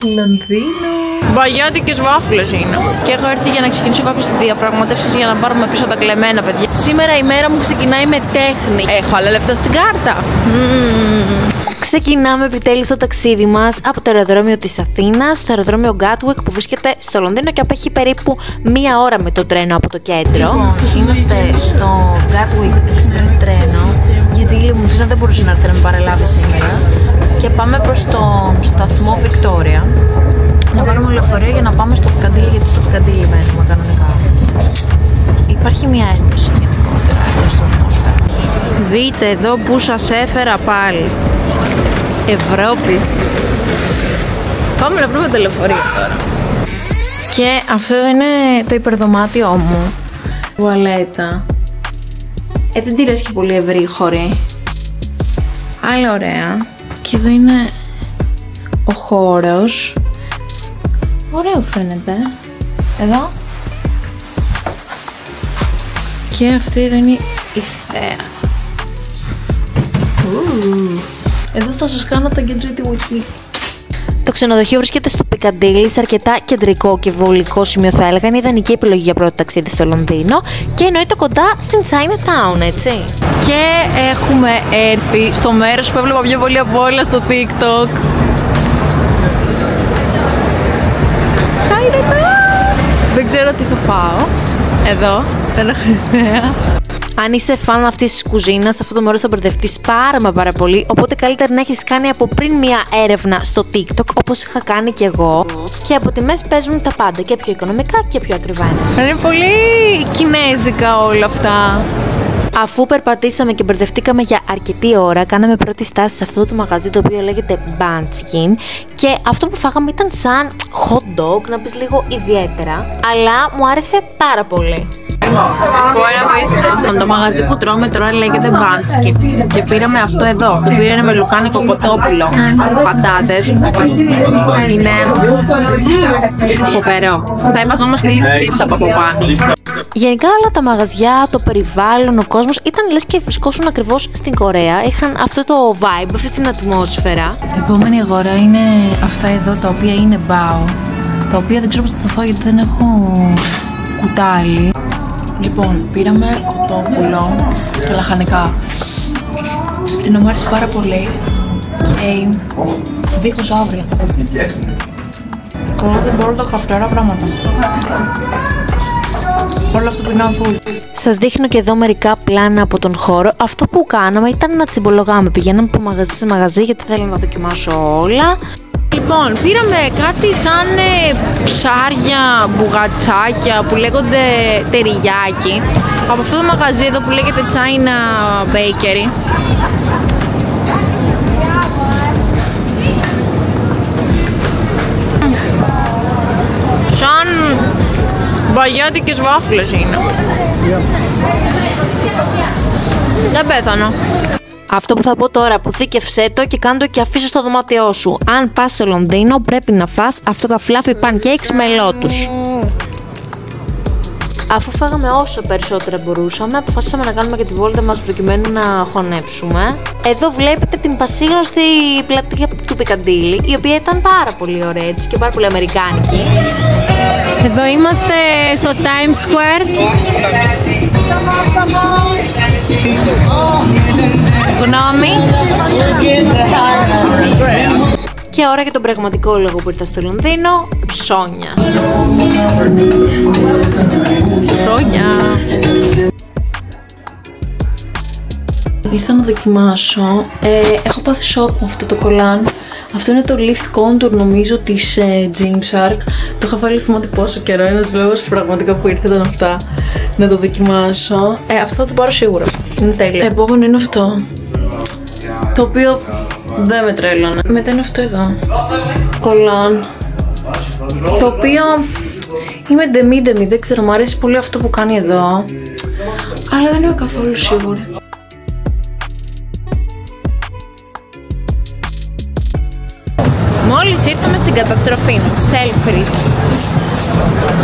Λονδίνο. Μπαγιάτικες βάφλες είναι. Και έχω έρθει για να ξεκινήσω κάποιες διαπραγματεύσεις για να πάρουμε πίσω τα κλεμμένα, παιδιά. Σήμερα η μέρα μου ξεκινάει με τέχνη. Έχω άλλα λεφτά στην κάρτα. Ξεκινάμε επιτέλους το ταξίδι μας από το αεροδρόμιο της Αθήνας στο αεροδρόμιο Gatwick που βρίσκεται στο Λονδίνο και απέχει περίπου 1 ώρα με το τρένο από το κέντρο. Είμαστε στο Gatwick Express τρένο, γιατί η λιμουζίνα δεν μπορούσε να έρθει να με παραλάβει σήμερα. Και πάμε προς τον σταθμό Victoria να πάρουμε λεωφορείο για να πάμε στο Piccadilly, γιατί στο Piccadilly μένουμε κανονικά. Υπάρχει μια ένταση γενικότερα εδώ στο ατμόσφαιρα. Δείτε εδώ που σας έφερα πάλι. Ευρώπη. Πάμε να βρούμε το λεωφορείο τώρα. Και αυτό είναι το υπερδωμάτιό μου. Τουαλέτα. Δεν τη λες και πολύ ευρύ χωρί. Άλλη ωραία. Και εδώ είναι ο χώρος. Ωραίο φαίνεται. Εδώ. Και αυτή εδώ είναι η θέα. Εδώ θα σας κάνω το Get Ready With Me. Το ξενοδοχείο βρίσκεται στο Piccadilly, σε αρκετά κεντρικό και βολικό σημείο, θα έλεγα. Είναι ιδανική επιλογή για πρώτο ταξίδι στο Λονδίνο και εννοείται κοντά στην Chinatown, έτσι. Και έχουμε έρθει στο μέρος που έβλεπα πιο πολύ από όλα στο TikTok. Chinatown! Δεν ξέρω τι θα πάω. Εδώ, δεν έχω ιδέα. Αν είσαι φαν αυτής της κουζίνας, αυτό το μέρος θα μπερδευτείς πάρα πολύ, οπότε καλύτερα να έχεις κάνει από πριν μια έρευνα στο TikTok, όπως είχα κάνει και εγώ. Και από τιμές παίζουν τα πάντα, και πιο οικονομικά και πιο ακριβά. Είναι πολύ κινέζικα όλα αυτά. Αφού περπατήσαμε και μπερδευτήκαμε για αρκετή ώρα, κάναμε πρώτη στάση σε αυτό το μαγαζί το οποίο λέγεται Bunchkin και αυτό που φάγαμε ήταν σαν hot dog, να πεις λίγο ιδιαίτερα, αλλά μου άρεσε πάρα πολύ. Το μαγαζί που τρώμε τώρα λέγεται Bunchkin και πήραμε αυτό εδώ, το οποίο είναι με λουκάνικο κοτόπουλο, πατάτες, είναι φοβερό. Θα είμαστε όμως και λίγο πίτσα από πάνω. Γενικά όλα τα μαγαζιά, το περιβάλλον, ο κόσμος ήταν λες και βρισκόσουν ακριβώς στην Κορέα. Είχαν αυτό το vibe, αυτή την ατμόσφαιρα. Επόμενη αγορά είναι αυτά εδώ τα οποία είναι μπάο, τα οποία δεν ξέρω πώς θα τα φάω γιατί δεν έχω κουτάλι. Λοιπόν, πήραμε κοτόπουλο και λαχανικά. Ενώ μου άρεσε πάρα πολύ και δίχως αύριο. Καλά δεν μπορώ τα καυτερά πράγματα. Όλο αυτό πεινάω φουλ. Σας δείχνω και εδώ μερικά πλάνα από τον χώρο. Αυτό που κάναμε ήταν να τσιμπολογάμε. Πηγαίναμε από μαγαζί σε μαγαζί γιατί θέλω να δοκιμάσω όλα. Λοιπόν, πήραμε κάτι σαν ψάρια, μπουγατσάκια που λέγονται τεριγιάκι από αυτό το μαγαζί εδώ που λέγεται China Bakery. Σαν μπαγιάτικες βάφλες είναι. Δεν πέθανα. Αυτό που θα πω τώρα, αποθήκευσέ το και κάνε το και αφήσου στο δωμάτιό σου. Αν πας στο Λονδίνο πρέπει να φας αυτά τα fluffy pancakes με λότους. Αφού φάγαμε όσο περισσότερα μπορούσαμε, αποφασίσαμε να κάνουμε και τη βόλτα μας προκειμένου να χωνέψουμε. Εδώ βλέπετε την πασίγνωστη πλατεία του Piccadilly, η οποία ήταν πάρα πολύ ωραία έτσι και πάρα πολύ αμερικάνικη. Εδώ είμαστε στο Times Square. Γνώμη. Και ώρα για τον πραγματικό λόγο που ήρθα στο Λονδίνο, ψώνια. Ψώνια. Ήρθα να δοκιμάσω. Έχω πάθει σοκ με αυτό το κολάν. Αυτό είναι το Lift Contour νομίζω της Gymshark. Το είχα βάλει θυμάται πόσο καιρό. Ένας λόγος πραγματικά που ήρθε ήταν αυτά. Να το δοκιμάσω. Αυτό θα το πάρω σίγουρα. Είναι τέλειο. Επόμενο είναι αυτό. Το οποίο δεν με τρέλανε. Μετά είναι αυτό εδώ. Κολάν. Το οποίο είμαι demi-demi. Δεν ξέρω, μου αρέσει πολύ αυτό που κάνει εδώ. Αλλά δεν είμαι καθόλου σίγουρη. Μόλις ήρθαμε στην καταστροφή μου, Selfridges,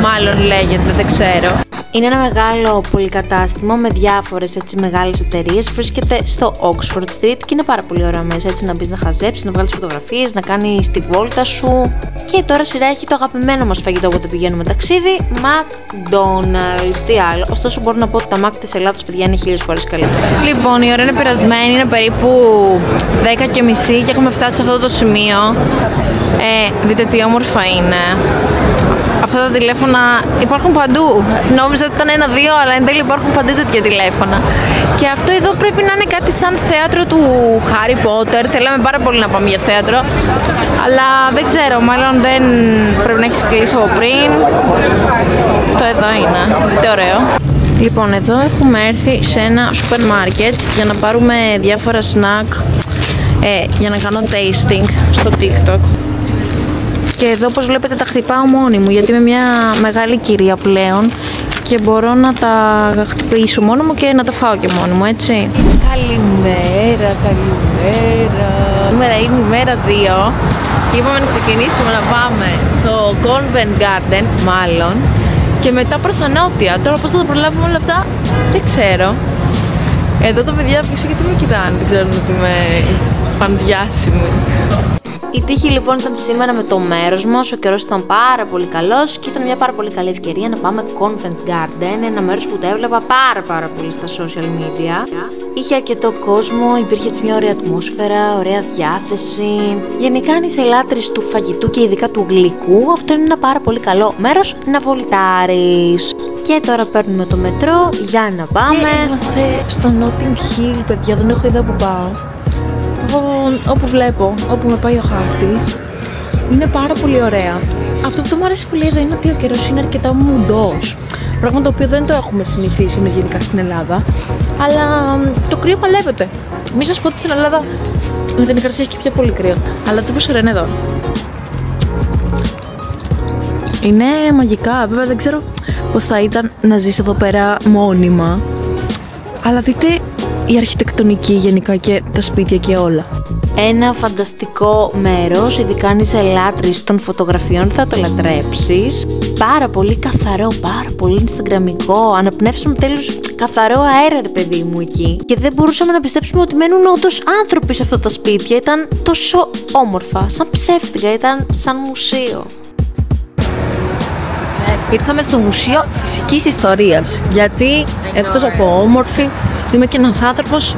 μάλλον λέγεται, δεν ξέρω. Είναι ένα μεγάλο πολυκατάστημα με διάφορες έτσι μεγάλες εταιρείες. Βρίσκεται στο Oxford Street και είναι πάρα πολύ ωραίο μέσα, έτσι να μπεις να χαζέψεις, να βγάλεις φωτογραφίες, να κάνεις τη βόλτα σου. Και τώρα σειρά έχει το αγαπημένο μας φαγητό όποτε πηγαίνουμε ταξίδι, McDonald's. Τι άλλο. Ωστόσο μπορώ να πω ότι τα Mac της Ελλάδας, παιδιά, είναι 1000 φορές καλύτερα. Λοιπόν, η ώρα είναι πειρασμένη, είναι περίπου 10:30 και έχουμε φτάσει σε αυτό το σημείο. Δείτε τι όμορφα είναι. Αυτά τα τηλέφωνα υπάρχουν παντού. Νόμιζα ότι ήταν 1-2, αλλά εν τέλει υπάρχουν παντού τέτοια τηλέφωνα. Και αυτό εδώ πρέπει να είναι κάτι σαν θέατρο του Harry Potter. Θέλαμε πάρα πολύ να πάμε για θέατρο, αλλά δεν ξέρω, μάλλον δεν πρέπει να έχεις κλείσει από πριν. Αυτό εδώ είναι. Δείτε, ωραίο. Λοιπόν, εδώ έχουμε έρθει σε ένα σούπερ μάρκετ για να πάρουμε διάφορα snack, για να κάνω tasting στο TikTok. Και εδώ, όπως βλέπετε, τα χτυπάω μόνη μου, γιατί είμαι μια μεγάλη κυρία πλέον και μπορώ να τα χτυπήσω μόνο μου και να τα φάω και μόνη μου, έτσι. Καλημέρα, καλημέρα. Σήμερα είναι η μέρα 2 και είπαμε να ξεκινήσουμε να πάμε στο Covent Garden, μάλλον, και μετά προς τα νότια. Τώρα πώς θα τα προλάβουμε όλα αυτά, δεν ξέρω. Εδώ τα παιδιά πίσω γιατί με κοιτάνε, δεν ξέρουν ότι είμαι πανδιάσιμη. Η τύχη λοιπόν ήταν σήμερα με το μέρος μας, ο καιρός ήταν πάρα πολύ καλός και ήταν μια πάρα πολύ καλή ευκαιρία να πάμε Covent Garden, ένα μέρος που το έβλεπα πάρα πολύ στα social media. Είχε αρκετό κόσμο, υπήρχε έτσι μια ωραία ατμόσφαιρα, ωραία διάθεση. Γενικά αν είσαι λάτρης του φαγητού και ειδικά του γλυκού, αυτό είναι ένα πάρα πολύ καλό μέρος να βολτάρεις. Και τώρα παίρνουμε το μετρό για να πάμε. Και είμαστε στο Notting Hill, παιδιά, δεν έχω ιδέα που πάω. Όπου βλέπω, όπου με πάει ο χάρτης, είναι πάρα πολύ ωραία. Αυτό που μου αρέσει πολύ εδώ είναι ότι ο καιρός είναι αρκετά μουντός. Πράγμα το οποίο δεν το έχουμε συνηθίσει εμείς γενικά στην Ελλάδα. Αλλά το κρύο παλεύεται. Μη σας πω ότι στην Ελλάδα με την υγρασία έχει και πιο πολύ κρύο. Αλλά δεν πόσο είναι εδώ. Είναι μαγικά. Βέβαια δεν ξέρω πώς θα ήταν να ζεις εδώ πέρα μόνιμα. Αλλά δείτε η αρχιτεκτονική γενικά και τα σπίτια και όλα. Ένα φανταστικό μέρος, ειδικά αν είσαι λάτρης των φωτογραφιών θα το λατρέψεις. Πάρα πολύ καθαρό, πάρα πολύ instagramικό, αναπνεύσαμε τέλος καθαρό αέρα ρε παιδί μου εκεί. Και δεν μπορούσαμε να πιστέψουμε ότι μένουν όντως άνθρωποι σε αυτά τα σπίτια, ήταν τόσο όμορφα, σαν ψεύτικα, ήταν σαν μουσείο. Ήρθαμε στο Μουσείο Φυσικής Ιστορίας, γιατί εκτός από όμορφη, είμαι και ένας άνθρωπος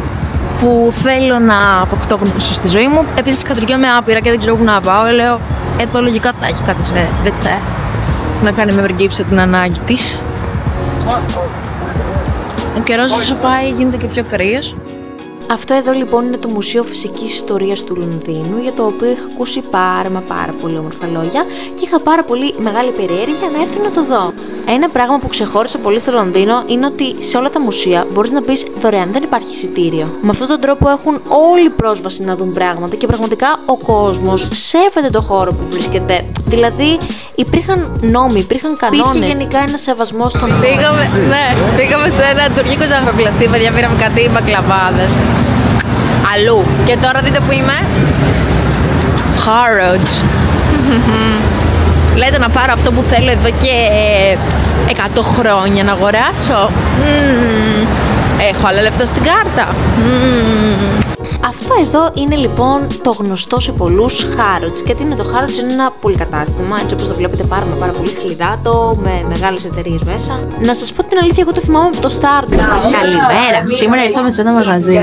που θέλω να αποκτώ γνώση στη ζωή μου. Επίσης κατριγιόμαι άπειρα και δεν ξέρω που να πάω. Λέω, εδώ λογικά θα έχει κάτι σε βετσέ να κάνει με προκύψε την ανάγκη της. Ο καιρός όσο πάει γίνεται και πιο κρύος. Αυτό εδώ λοιπόν είναι το Μουσείο Φυσικής Ιστορίας του Λονδίνου, για το οποίο είχα ακούσει πάρα πολύ όμορφα λόγια και είχα πάρα πολύ μεγάλη περιέργεια να έρθω να το δω. Ένα πράγμα που ξεχώρισε πολύ στο Λονδίνο είναι ότι σε όλα τα μουσεία μπορείς να μπεις δωρεάν, δεν υπάρχει εισιτήριο. Με αυτόν τον τρόπο έχουν όλοι πρόσβαση να δουν πράγματα και πραγματικά ο κόσμος σέβεται το χώρο που βρίσκεται. Δηλαδή υπήρχαν νόμοι, υπήρχαν κανόνες. Υπήρχε γενικά ένα σεβασμό στον χώρο. Πήγαμε σε ένα τουρκικό ζαχαροπλαστή, παιδιά, πήραμε κάτι μπακλαβάδες. Αλλού. Και τώρα δείτε που είμαι. Harrods. Λέτε να πάρω αυτό που θέλω εδώ και 100 χρόνια να αγοράσω. Έχω άλλα λεφτά στην κάρτα. Αυτό εδώ είναι λοιπόν το γνωστό σε πολλούς Harrods. Και τι είναι το Harrods? Είναι ένα πολυκατάστημα, έτσι όπως το βλέπετε, πάρα πολύ χλιδάτο, με μεγάλες εταιρείες μέσα. Να σας πω την αλήθεια, εγώ το θυμάμαι από το Start. Καλημέρα! Σήμερα ήρθαμε σε ένα μαγαζί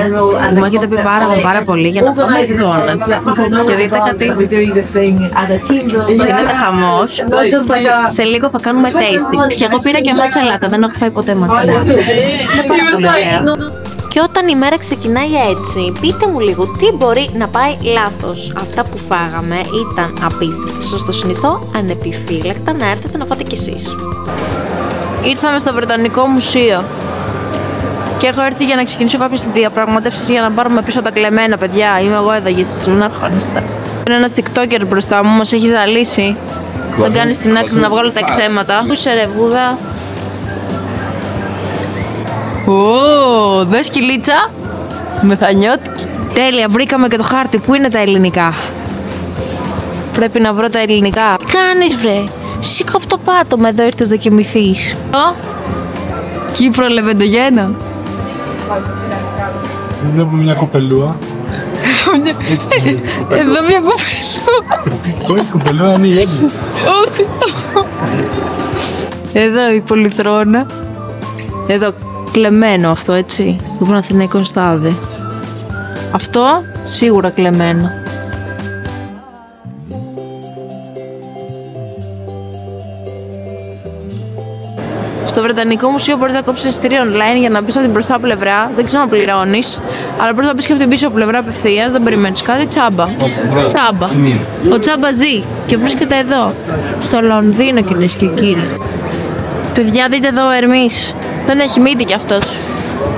που μου έχετε πει πάρα πολύ για να φάμε donuts. Και δείτε κάτι, γίνεται χαμός. Σε λίγο θα κάνουμε tasting. Και εγώ πήρα και ματσαλάτα, δεν έχω φάει ποτέ ματσαλάτα. Και όταν η μέρα ξεκινάει έτσι, πείτε μου λίγο τι μπορεί να πάει λάθος. Αυτά που φάγαμε ήταν απίστευτα. Σας το συνιστώ ανεπιφύλακτα να έρθετε να φάτε κι εσείς. Ήρθαμε στο Βρετανικό Μουσείο και έχω έρθει για να ξεκινήσω κάποιες διαπραγματεύσεις για να πάρουμε πίσω τα κλεμμένα, παιδιά. Είμαι εγώ εδώ για στις αγχώνιστα. Είναι ένας TikToker μπροστά μου, μας έχει ζαλίσει. Θα κάνει στην άκρη να βγάλω τα εκθέματα. Πού είσαι ρε βούδα? Δες κυλίτσα μεθανιώτικη. Τέλεια, βρήκαμε και το χάρτη. Πού είναι τα ελληνικά? Πρέπει να βρω τα ελληνικά. Τι κάνεις βρε? Σήκω από το πάτωμα, εδώ ήρθες να κοιμηθείς. Κύπρο Λεβεντογένα. Βλέπω μια κοπελούα. Εδώ μια κοπελούα. Όχι, κοπελούα είναι η ένταση. Όχι. Εδώ η πολυθρόνα. Εδώ κλεμμένο αυτό, έτσι. Το Παναθηναϊκό στάδι. Αυτό σίγουρα κλεμμένο. Στο Βρετανικό Μουσείο μπορείς να κόψεις εισιτήριο online για να μπεις από την μπροστά πλευρά. Δεν ξέρω να πληρώνεις, αλλά μπορείς να μπεις και από την πίσω πλευρά απευθείας. Δεν περιμένεις κάτι, τσάμπα. Τσάμπα. Ο τσάμπα ζει και βρίσκεται εδώ, στο Λονδίνο, κυρίες και κύριοι. Παιδιά, δείτε εδώ ο Ερμής. Δεν έχει μύτη κι αυτός.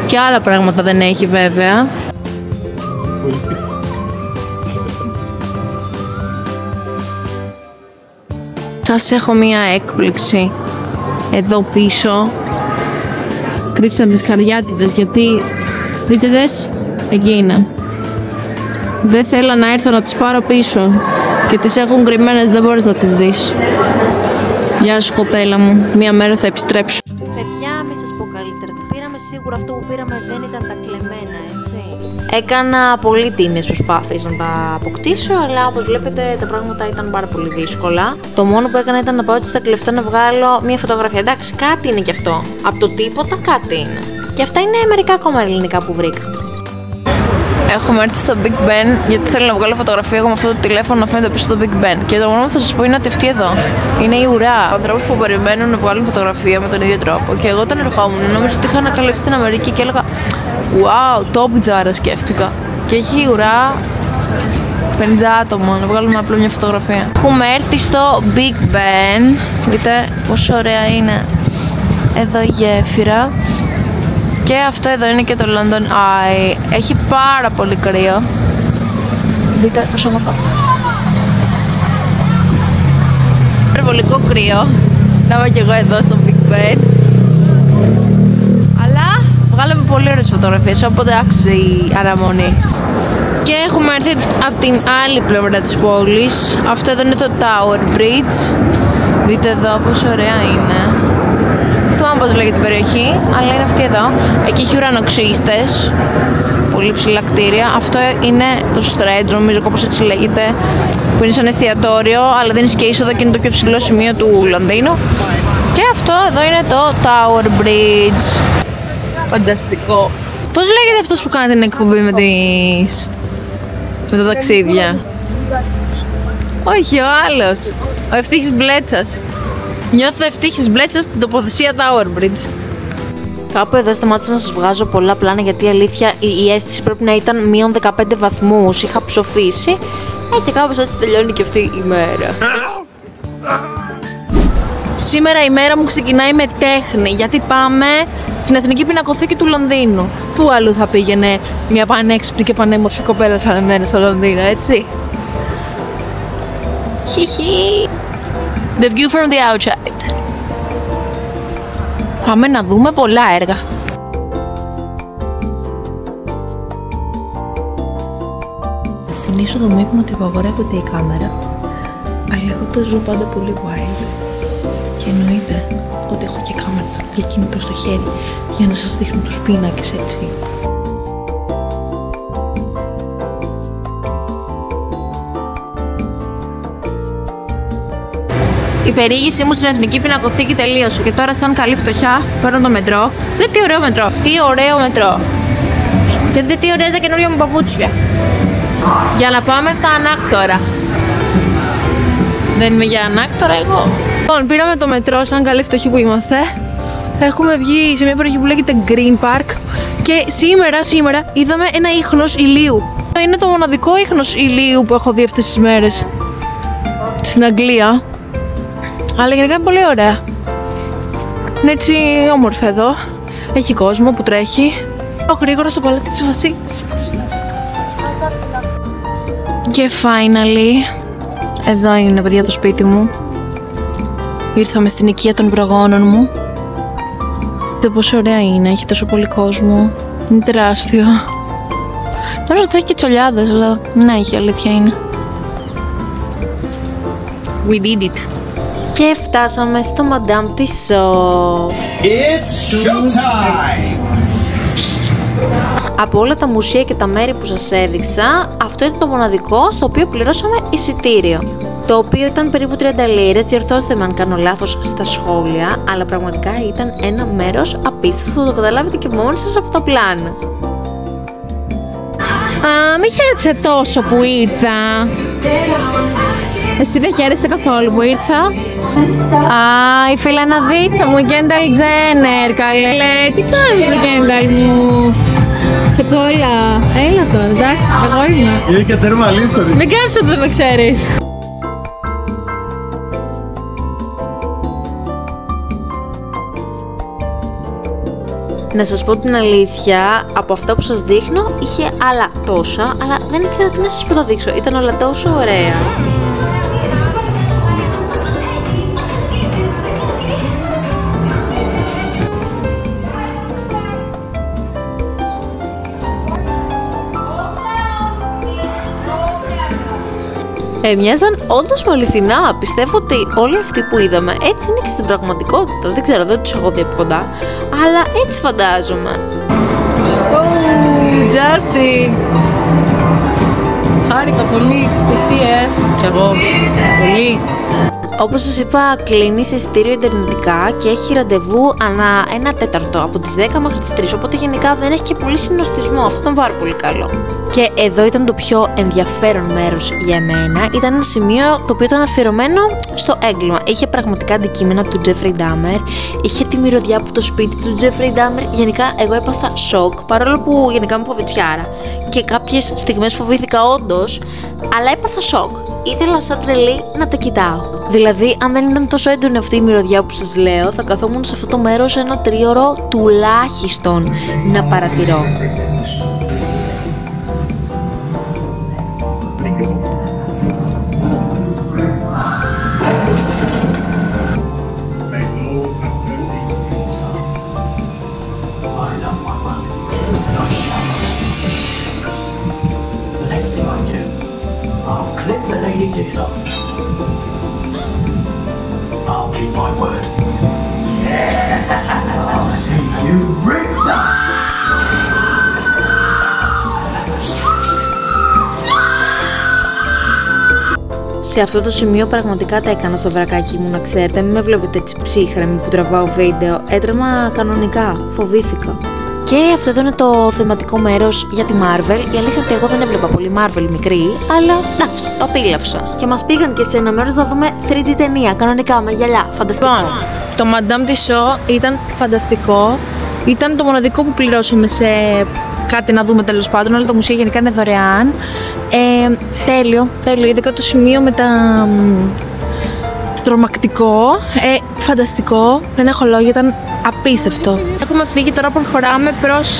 Και άλλα πράγματα δεν έχει βέβαια. Σας έχω μία έκπληξη. Εδώ πίσω κρύψαν τις καριάτιδες, γιατί δείτε τες, εκεί είναι. Δεν θέλω να έρθω να τις πάρω πίσω και τις έχουν κρυμμένες, δεν μπορείς να τις δεις. Γεια σου κοπέλα μου, μία μέρα θα επιστρέψω. Παιδιά, μη σας πω καλύτερα, πήραμε σίγουρα αυτό που πήραμε δεν ήταν τα κλεμμένα, έτσι. Έκανα πολύ τίμιες προσπάθειες να τα αποκτήσω, αλλά όπως βλέπετε τα πράγματα ήταν πάρα πολύ δύσκολα. Το μόνο που έκανα ήταν να πάω έτσι στα κλεφτά να βγάλω μία φωτογραφία. Εντάξει, κάτι είναι κι αυτό. Από το τίποτα κάτι είναι. Και αυτά είναι μερικά ακόμα ελληνικά που βρήκα. Έχουμε έρθει στο Big Ben γιατί θέλω να βγάλω φωτογραφία εγώ με αυτό το τηλέφωνο να φαίνεται πίσω στο Big Ben. Και το μόνο που θα σας πω είναι ότι αυτή εδώ είναι η ουρά. Ανθρώπους που περιμένουν να βγάλουν φωτογραφία με τον ίδιο τρόπο. Και εγώ όταν ερχόμουν νόμιζα ότι είχα ανακαλύψει την Αμερική και έλεγα wow, το μπιζάρα σκέφτηκα. Και έχει η ουρά 50 άτομα να βγάλουμε απλά μια φωτογραφία. Έχουμε έρθει στο Big Ben. Δείτε πόσο ωραία είναι εδώ η γέφυρα. Και αυτό εδώ είναι και το London Eye. Έχει πάρα πολύ κρύο. Δείτε πόσο όμορφα. Υπερβολικό κρύο. Να πάω κι εγώ εδώ στο Big Ben. Αλλά βγάλαμε πολύ ωραίες φωτογραφίες, οπότε άξιζε η αναμονή. Και έχουμε έρθει από την άλλη πλευρά της πόλης. Αυτό εδώ είναι το Tower Bridge. Δείτε εδώ πόσο ωραία είναι. Δεν θυμάμαι πώς λέγεται την περιοχή, αλλά είναι αυτή εδώ. Εκεί έχει ουρανοξύστες, πολύ ψηλά κτίρια. Αυτό είναι το Strand, νομίζω κάπως έτσι λέγεται, που είναι σαν εστιατόριο, αλλά δίνεις και είσοδο και είναι το πιο ψηλό σημείο του Λονδίνου. Και αυτό εδώ είναι το Tower Bridge. Φανταστικό. Πώς λέγεται αυτός που κάνει την εκπομπή με τα ταξίδια? Όχι, ο άλλος. Ο Ευτύχης Μπλέτσας. Νιώθω Ευτύχης Μπλέτσας στην τοποθεσία Tower Bridge. Κάπου εδώ σταμάτησα να σας βγάζω πολλά πλάνα, γιατί η αλήθεια η αίσθηση πρέπει να ήταν μείον 15 βαθμούς. Είχα ψοφήσει. Και κάπως έτσι τελειώνει και αυτή η μέρα. Σήμερα η μέρα μου ξεκινάει με τέχνη, γιατί πάμε στην Εθνική Πινακοθήκη του Λονδίνου. Πού αλλού θα πήγαινε μια πανέξυπνη και πανέμορφη κοπέλα σαν εμένα στο Λονδίνο, έτσι? Χιχι. The view from the outside. Πάμε να δούμε πολλά έργα. Στην είσοδο μου είπαν ότι απαγορεύεται η κάμερα, αλλά εγώ το ζω πάντα πολύ wild. Και εννοείται ότι έχω και κάμερα και κινητό στο χέρι για να σας δείχνω τους πίνακες, έτσι. Η περιήγησή μου στην Εθνική Πινακοθήκη τελείωσε και τώρα σαν καλή φτωχιά παίρνω το μετρό. Δείτε τι ωραίο μετρό! Τι ωραίο μετρό! Και δείτε τι ωραία τα καινούργια μου παπούτσια. Για να πάμε στα ανάκτορα. Δεν είμαι για ανάκτορα εγώ. Λοιπόν, πήραμε το μετρό σαν καλή φτωχή που είμαστε. Έχουμε βγει σε μια περιοχή που λέγεται Green Park. Και σήμερα είδαμε ένα ίχνος ηλίου. Είναι το μοναδικό ίχνος ηλίου που έχω δει αυτές τις μέρες στην Αγγλία. Αλλά γενικά είναι πολύ ωραία. Είναι έτσι όμορφο εδώ. Έχει κόσμο που τρέχει. Πάω γρήγορα στο παλάτι της Βασίλισσας. Και finally, εδώ είναι παιδιά το σπίτι μου. Ήρθαμε στην οικία των προγόνων μου. Δείτε πόσο ωραία είναι, έχει τόσο πολύ κόσμο. Είναι τεράστιο. Νομίζω ότι θα έχει και τσολιάδες, αλλά ναι, έχει, αλήθεια είναι. We did it. Και φτάσαμε στο Madame Tussauds. It's showtime! Από όλα τα μουσεία και τα μέρη που σας έδειξα, αυτό είναι το μοναδικό στο οποίο πληρώσαμε εισιτήριο. Το οποίο ήταν περίπου 30 λίρες, διορθώστε με αν κάνω λάθος στα σχόλια, αλλά πραγματικά ήταν ένα μέρος απίστευτο, θα το καταλάβετε και μόνοι σας από τα πλάνα. Μη χαίρεσαι τόσο που ήρθα. Εσύ δεν χαίρεσαι καθόλου που ήρθα. Η φιλαναδίτσα μου, η Κένταλ Τζένερ, καλέ. Τι κάνεις, Κένταλ μου? Σε κόλλα. Έλα τώρα, εντάξει, εγώ είμαι. Είναι και τέρμα αλήθεια. Μην κάνεις ότι δεν με ξέρεις. Να σας πω την αλήθεια, από αυτά που σας δείχνω είχε άλλα τόσα, αλλά δεν ήξερα τι να σας πρωτοδείξω. Ήταν όλα τόσο ωραία. Μοιάζαν όντως με αληθινά. Πιστεύω ότι όλοι αυτοί που είδαμε έτσι είναι και στην πραγματικότητα. Δεν ξέρω, δεν τους έχω δει από κοντά, αλλά έτσι φαντάζομαι. Justin! Χάρηκα πολύ. Εσύ, κι εγώ. Πολύ. Όπως σας είπα, κλείνει σε εισιτήριο ιντερνετικά και έχει ραντεβού ανά 1/4 από τις 10 μέχρι τις 3. Οπότε γενικά δεν έχει και πολύ συνοστισμό. Αυτό ήταν πάρα πολύ καλό. Και εδώ ήταν το πιο ενδιαφέρον μέρος για μένα. Ήταν ένα σημείο το οποίο ήταν αφιερωμένο στο έγκλημα. Είχε πραγματικά αντικείμενα του Jeffrey Dahmer. Είχε τη μυρωδιά από το σπίτι του Jeffrey Dahmer. Γενικά, εγώ έπαθα σοκ, παρόλο που γενικά είμαι φοβητσιάρα. Και κάποιες στιγμές φοβήθηκα όντως, αλλά έπαθα σοκ. Ήθελα σαν τρελή να τα κοιτάω. Δηλαδή, αν δεν ήταν τόσο έντονη αυτή η μυρωδιά που σας λέω, θα καθόμουν σε αυτό το μέρος ένα 3ωρο τουλάχιστον να παρατηρώ. I'll keep my word. Yeah! I'll see you rip that! Σε αυτό το σημείο πραγματικά τα έκανα στο βρακάκι μου, να ξέρετε. Μην με βλέπετε έτσι ψύχρεμη που τραβάω βίντεο. Έτρεμα κανονικά, φοβήθηκα. Και αυτό εδώ είναι το θεματικό μέρος για τη Marvel. Η αλήθεια ότι εγώ δεν έβλεπα πολύ Marvel μικρή, αλλά εντάξει, το απίλαυσα. Και μας πήγαν και σε ένα μέρος να δούμε 3D ταινία, κανονικά, με γυαλιά. Φανταστικό. Το Madame Tussauds ήταν φανταστικό. Ήταν το μοναδικό που πληρώσαμε σε κάτι να δούμε τέλος πάντων, αλλά τα μουσεία γενικά είναι δωρεάν. Τέλειο, ειδικά το σημείο με τα... τρομακτικό, φανταστικό, δεν έχω λόγια, ήταν απίστευτο. Έχουμε φύγει, τώρα προχωράμε προς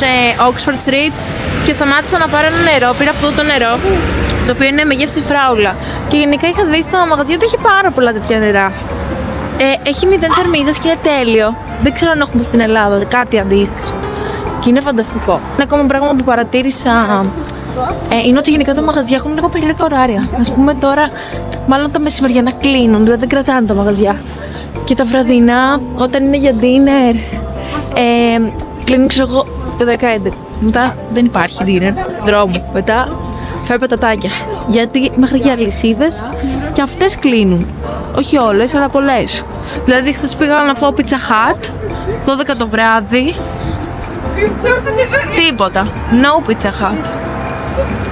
Oxford Street και σταμάτησα να πάρω ένα νερό, πήρα αυτό το νερό, το οποίο είναι με γεύση φράουλα. Και γενικά είχα δει στα μαγαζιά ότι έχει πάρα πολλά τέτοια νερά. Έχει 0 θερμίδες και είναι τέλειο. Δεν ξέρω αν έχουμε στην Ελλάδα κάτι αντίστοιχο. Και είναι φανταστικό. Ένα ακόμα πράγμα που παρατήρησα είναι ότι γενικά τα μαγαζιά έχουν λίγο περίεργα ωράρια. Ας πούμε τώρα, μάλλον τα μεσημεριανά κλείνουν, δηλαδή δεν κρατάνε τα μαγαζιά. Και τα βραδινά, όταν είναι για dinner, κλείνουν, ξέρω εγώ, το 10-11. Μετά δεν υπάρχει dinner, δρόμο. Μετά φάει πατατάκια. Γιατί μέχρι και αλυσίδες και αυτές κλείνουν. Όχι όλες, αλλά πολλές. Δηλαδή, χθες πήγα να φάω Pizza Hut, 12 το βράδυ. Τίποτα. No Pizza Hut.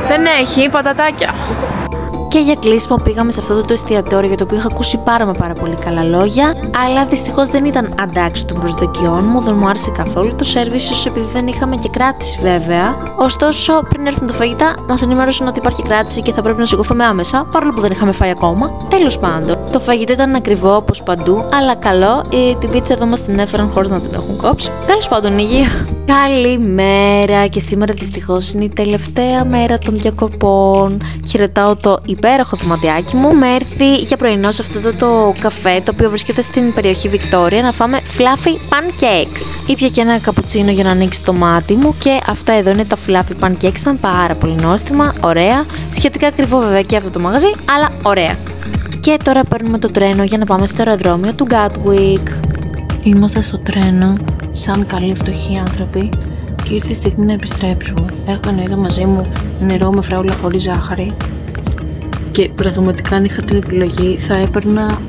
Δεν έχει πατατάκια. Και για κλείσιμο πήγαμε σε αυτό το εστιατόριο για το οποίο είχα ακούσει πάρα πολύ καλά λόγια, αλλά δυστυχώς δεν ήταν αντάξιο των προσδοκιών μου, δεν μου άρεσε καθόλου το σερβις, ίσως επειδή δεν είχαμε και κράτηση βέβαια. Ωστόσο, πριν έρθουν τα φαγητά, μας ενημέρωσαν ότι υπάρχει κράτηση και θα πρέπει να σηκωθούμε άμεσα, παρόλο που δεν είχαμε φάει ακόμα. Τέλος πάντων, το φαγητό ήταν ακριβό όπως παντού, αλλά καλό. Την πίτσα εδώ μας την έφεραν χωρίς να την έχουν κόψει. Τέλος πάντων, υγεία. Καλημέρα, και σήμερα δυστυχώς είναι η τελευταία μέρα των διακοπών. Χαιρετάω το υπέροχο δωματιάκι μου. Με έρθει για πρωινό σε αυτό εδώ το καφέ, το οποίο βρίσκεται στην περιοχή Βικτόρια, να φάμε fluffy pancakes. Ήπια και ένα καπουτσίνο για να ανοίξει το μάτι μου, και αυτά εδώ είναι τα fluffy pancakes. Ήταν πάρα πολύ νόστιμα, ωραία. Σχετικά ακριβό βέβαια και αυτό το μαγαζί, αλλά ωραία. Και τώρα παίρνουμε το τρένο για να πάμε στο αεροδρόμιο του Gatwick. Είμαστε στο τρένο, σαν καλοί φτωχοί άνθρωποι, και ήρθε η στιγμή να επιστρέψουμε. Έχω εννοείται μαζί μου νερό με φράουλα χωρίς ζάχαρη. Και πραγματικά αν είχα την επιλογή θα έπαιρνα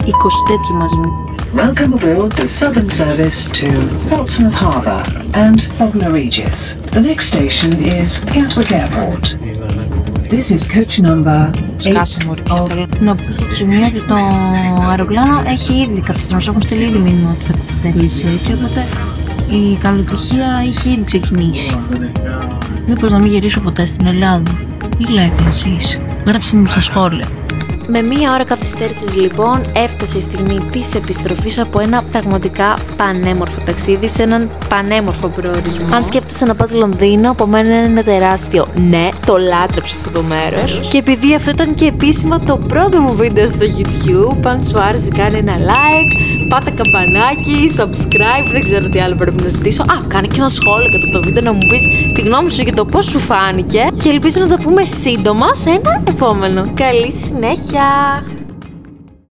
20 τέτοιοι μαζί μου. Welcome aboard the Southern service to Portsmouth Harbour and Bognor Regis. The next station is Gatwick Airport. This is coach number 8. Να πω στο σημείο ότι το αεροπλάνο έχει ήδη καθυστερήσει, έχουν στείλει ήδη μήνυμα ότι θα καθυστερήσει, έτσι, οπότε η καλοτυχία έχει ήδη ξεκινήσει. Μήπως να μην γυρίσω ποτέ στην Ελλάδα? Τι λέτε εσείς? Γράψτε μου στα σχόλια. Με μία ώρα καθυστέρησης λοιπόν έφτασε η στιγμή της επιστροφής από ένα πραγματικά πανέμορφο ταξίδι σε έναν πανέμορφο προορισμό. Αν σκέφτεσαι να πας Λονδίνο, από μένα είναι τεράστιο. Ναι, το λάτρεψα αυτό το μέρος. Και επειδή αυτό ήταν και επίσημα το πρώτο μου βίντεο στο YouTube, αν σου άρεσε κάνε ένα like, πάτα καμπανάκι, subscribe, δεν ξέρω τι άλλο πρέπει να ζητήσω. Κάνε και ένα σχόλιο κατά το βίντεο να μου πεις τη γνώμη σου για το πώς σου φάνηκε. Και ελπίζω να το πούμε σύντομα σε ένα επόμενο. Καλή συνέχεια!